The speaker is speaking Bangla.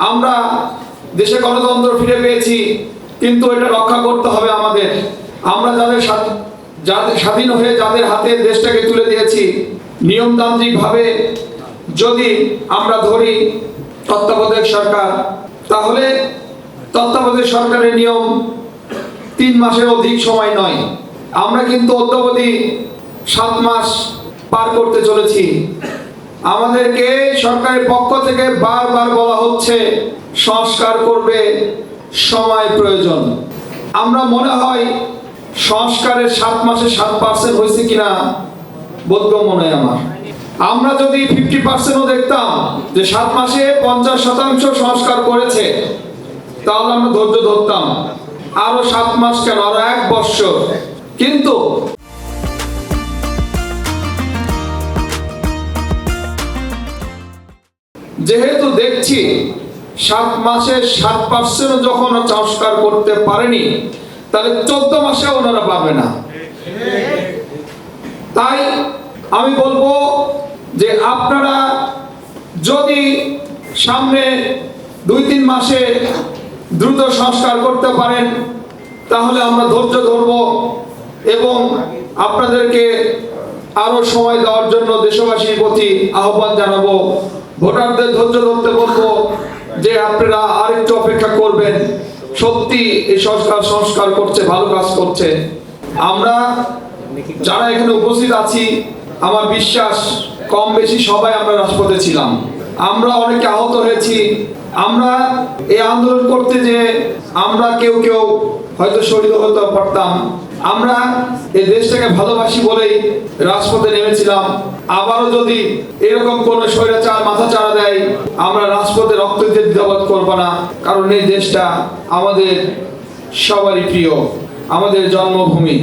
আমরা দেশে গণতন্ত্র ফিরে পেয়েছি, কিন্তু এটা রক্ষা করতে হবে আমাদের। আমরা যাদের স্বাধীন হয়ে যাদের হাতে দেশটাকে তুলে দিয়েছি, নিয়মতান্ত্রিকভাবে যদি আমরা ধরি তত্ত্বাবধায়ক সরকার, তাহলে তত্ত্বাবধায়ক সরকারের নিয়ম 3 মাসের অধিক সময় নয়। আমরা কিন্তু অদ্যাবধি 7 মাস পার করতে চলেছি। আমাদেরকে সরকারের পক্ষ থেকে বারবার বলা হচ্ছে সংস্কার করবে, সময় প্রয়োজন। আমরা মনে হয় সংস্কারের 7 মাসে 7% হয়েছে কিনা বোধগম্য নয় আমার। আমরা যদি 50%ও দেখতাম যে 7 মাসে 50% সংস্কার করেছে, তাহলে আমরা ধৈর্য ধরতাম। আরো 7 মাস কেন, আরো 1 বছর। কিন্তু যেহেতু দেখছি 7 মাসে 7% যখন সংস্কার করতে পারেনি, তাহলে 14 মাসে ওনারা পারবে না। তাই আমি বলবো যে আপনারা যদি সামনে 2-3 মাসে দ্রুত সংস্কার করতে পারেন, তাহলে আমরা ধৈর্য ধরব এবং আপনাদেরকে আরো সময় দেওয়ার জন্য দেশবাসীর প্রতি আহ্বান জানাবো। ভোটারদের ধৈর্য ধরতে বলবো যে আপনারা আরেকটু অপেক্ষা করবেন। সত্যি এই সংস্কার করছে, ভালো কাজ করছে। আমরা যারা এখানে উপস্থিত আছি, আমার বিশ্বাস কম বেশি সবাই আমরা রাজপথে ছিলাম। আমরা অনেকে আহত হয়েছি। আমরা এই আন্দোলন করতে যে আমরা কেউ হয়তো শহীদ হতে পারতাম। আমরা এই দেশটাকে ভালোবাসি বলেই রাজপথে নেমেছিলাম। আবারও যদি এরকম কোন স্বৈরাচার মাথা চাড়া দেয়, আমরা রাজপথে রক্ত দিতে দ্বিধাবোধ করব না। কারণ এই দেশটা আমাদের সবারই প্রিয়, আমাদের জন্মভূমি।